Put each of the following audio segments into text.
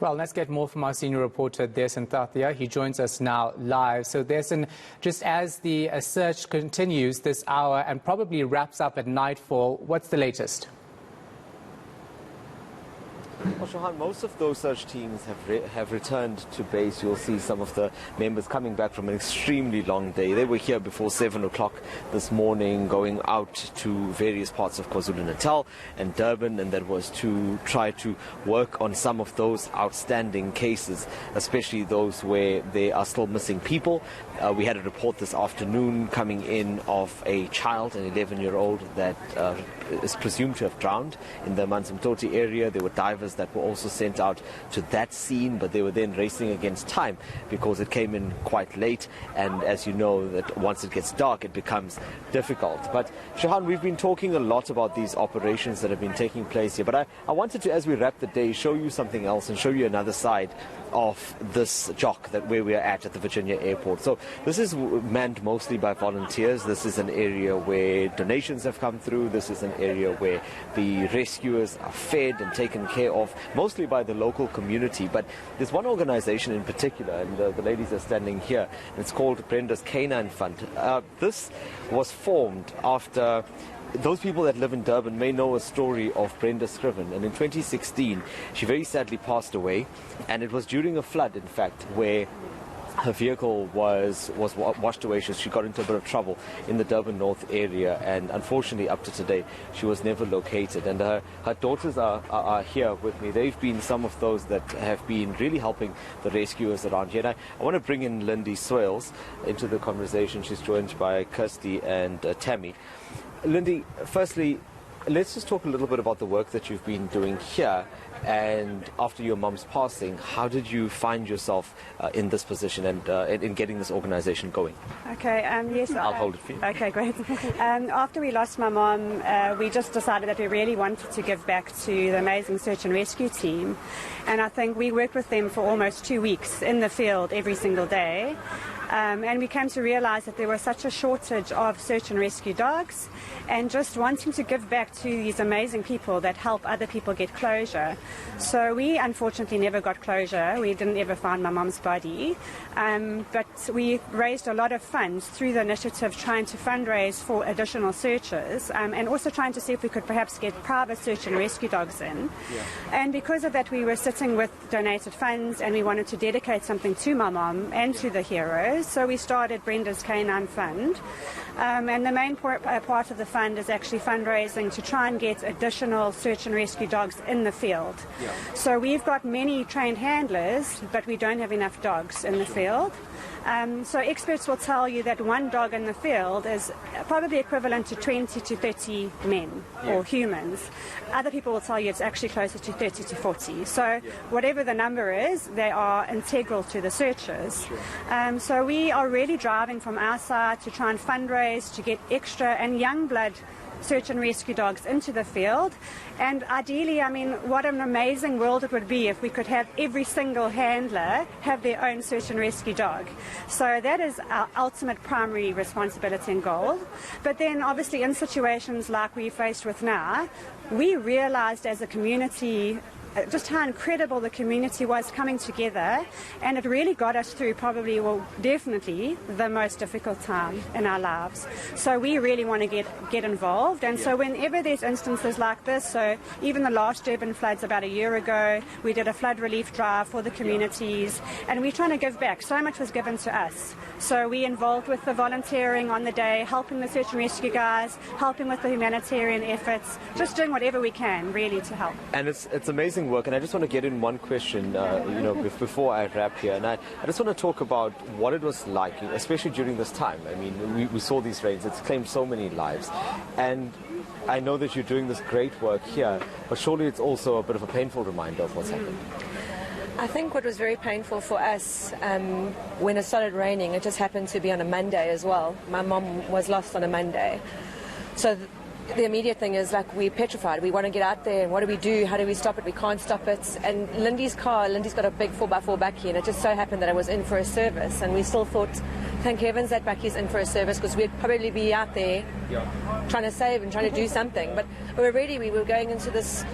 Well, let's get more from our senior reporter, Dasen Thathiah. He joins us now live. So, Dasen, just as the search continues this hour and probably wraps up at nightfall, what's the latest? Well, Shahan, most of those search teams have returned to base. You'll see some of the members coming back from an extremely long day. They were here before 7 o'clock this morning, going out to various parts of KwaZulu-Natal and Durban, and that was to try to work on some of those outstanding cases, especially those where they are still missing people. We had a report this afternoon coming in of a child, an 11-year-old, that is presumed to have drowned in the Manzimtoti area. There were divers that were also sent out to that scene, but they were then racing against time because it came in quite late, and as you know, that once it gets dark it becomes difficult. But Shahan, we've been talking a lot about these operations that have been taking place here, but I wanted to, as we wrap the day, show you something else and show you another side of this jock that where we are at the Virginia airport. So this is manned mostly by volunteers. This is an area where donations have come through. This is an area where the rescuers are fed and taken care of, mostly by the local community. But there's one organization in particular, and the ladies are standing here. It's called Brenda's Canine Fund. This was formed after those people that live in Durban may know a story of Brenda Scriven, and in 2016 she very sadly passed away, and it was during a flood, in fact, where her vehicle was washed away. She got into a bit of trouble in the Durban North area, and unfortunately up to today she was never located. And her daughters are here with me. They've been some of those that have been really helping the rescuers around here. And I want to bring in Lindy Swales into the conversation. She's joined by Kirsty and Tammy. Lindy, firstly, let's just talk a little bit about the work that you've been doing here. And after your mum's passing, how did you find yourself in this position and in getting this organization going? Okay, yes. I'll hold it for you. Okay, great. After we lost my mum, we just decided that we really wanted to give back to the amazing search and rescue team. And I think we worked with them for almost 2 weeks in the field every single day. And we came to realize that there was such a shortage of search and rescue dogs, and just wanting to give back to these amazing people that help other people get closure. So we unfortunately never got closure. We didn't ever find my mum's body, but we raised a lot of funds through the initiative, trying to fundraise for additional searches, and also trying to see if we could perhaps get private search and rescue dogs in. Yeah. And because of that, we were sitting with donated funds, and we wanted to dedicate something to my mum and to the heroes. So we started Brenda's Canine Fund, and the main part of the fund is actually fundraising to try and get additional search and rescue dogs in the field. Yeah. So we've got many trained handlers, but we don't have enough dogs in the field. So experts will tell you that one dog in the field is probably equivalent to 20 to 30 men or humans. Other people will tell you it's actually closer to 30 to 40. So whatever the number is, they are integral to the searches. So we are really driving from our side to try and fundraise to get extra and young blood search and rescue dogs into the field. And ideally, I mean, what an amazing world it would be if we could have every single handler have their own search and rescue dog. So that is our ultimate primary responsibility and goal. But then obviously in situations like we're faced with now, we realized as a community just how incredible the community was coming together, and it really got us through probably, well, definitely the most difficult time in our lives. So we really want to get involved, and so whenever there's instances like this, so even the last Durban floods about a year ago, we did a flood relief drive for the communities, and we're trying to give back. So much was given to us. So we involved with the volunteering on the day, helping the search and rescue guys, helping with the humanitarian efforts, just doing whatever we can really to help. And it's amazing work, and I just want to get in one question before I wrap here, and I just want to talk about what it was like, especially during this time. I mean, we saw these rains, it's claimed so many lives, and I know that you're doing this great work here, but surely it's also a bit of a painful reminder of what's happened. I think what was very painful for us when it started raining, it just happened to be on a Monday as well. My mom was lost on a Monday, so the immediate thing is, like, we're petrified. We want to get out there, and what do we do? How do we stop it? We can't stop it. And Lindy's got a big 4x4 bakkie, and it just so happened that it was in for a service, and we still thought, thank heavens that backie's in for a service, because we'd probably be out there trying to save and trying to do something. But we were going into this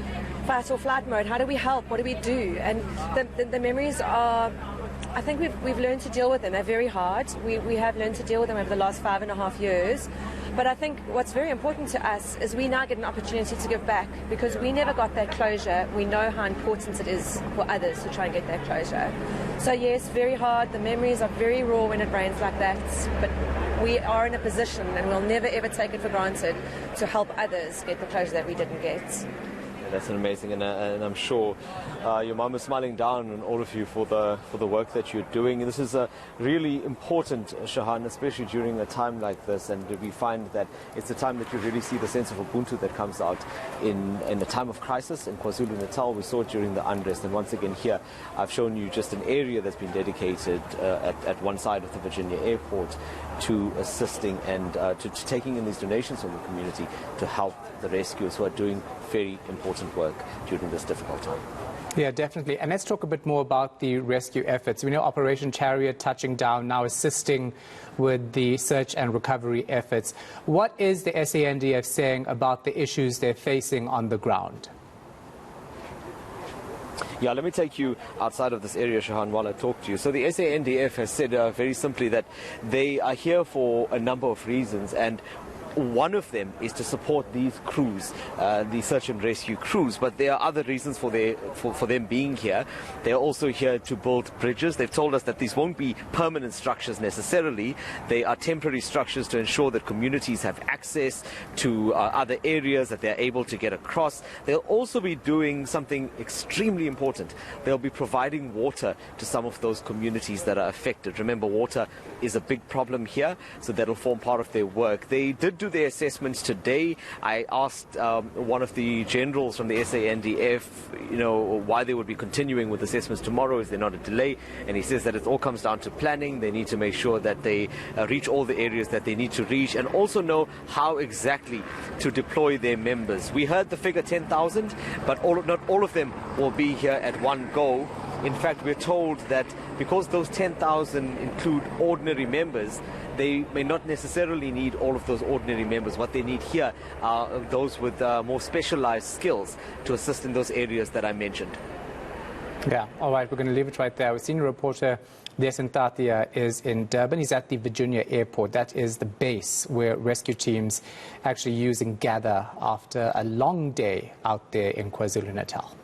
fight or flight mode. How do we help? What do we do? And the memories are, I think we've learned to deal with them. They're very hard. We have learned to deal with them over the last 5.5 years. But I think what's very important to us is we now get an opportunity to give back, because we never got that closure. We know how important it is for others to try and get that closure. So yes, very hard. The memories are very raw when it rains like that. But we are in a position, and we'll never ever take it for granted, to help others get the closure that we didn't get. That's an amazing, and I'm sure your mum is smiling down on all of you for the work that you're doing. And this is really important, Shahan, especially during a time like this. And we find that it's a time that you really see the sense of Ubuntu that comes out in a time of crisis. In KwaZulu-Natal, we saw it during the unrest. And once again here, I've shown you just an area that's been dedicated at one side of the Virginia airport to assisting and to taking in these donations from the community to help the rescuers who are doing very important work during this difficult time. Yeah, definitely. And let's talk a bit more about the rescue efforts. We know Operation Chariot touching down, now assisting with the search and recovery efforts. What is the SANDF saying about the issues they're facing on the ground? Yeah, let me take you outside of this area, Shahan, while I talk to you. So the SANDF has said very simply that they are here for a number of reasons, and one of them is to support these crews, the search and rescue crews, but there are other reasons for them being here. They're also here to build bridges. They've told us that these won't be permanent structures necessarily. They are temporary structures to ensure that communities have access to other areas that they're able to get across. They'll also be doing something extremely important. They'll be providing water to some of those communities that are affected. Remember, water is a big problem here, so that'll form part of their work. They did do their assessments today. I asked one of the generals from the SANDF, why they would be continuing with assessments tomorrow. Is there not a delay? And he says that it all comes down to planning. They need to make sure that they reach all the areas that they need to reach, and also know how exactly to deploy their members. We heard the figure 10,000, but not all of them will be here at one go. In fact, we're told that because those 10,000 include ordinary members, they may not necessarily need all of those ordinary members. What they need here are those with more specialized skills to assist in those areas that I mentioned. Yeah, all right, we're going to leave it right there. Our senior reporter, Dasen Thathiah, is in Durban. He's at the Virginia airport. That is the base where rescue teams actually use and gather after a long day out there in KwaZulu-Natal.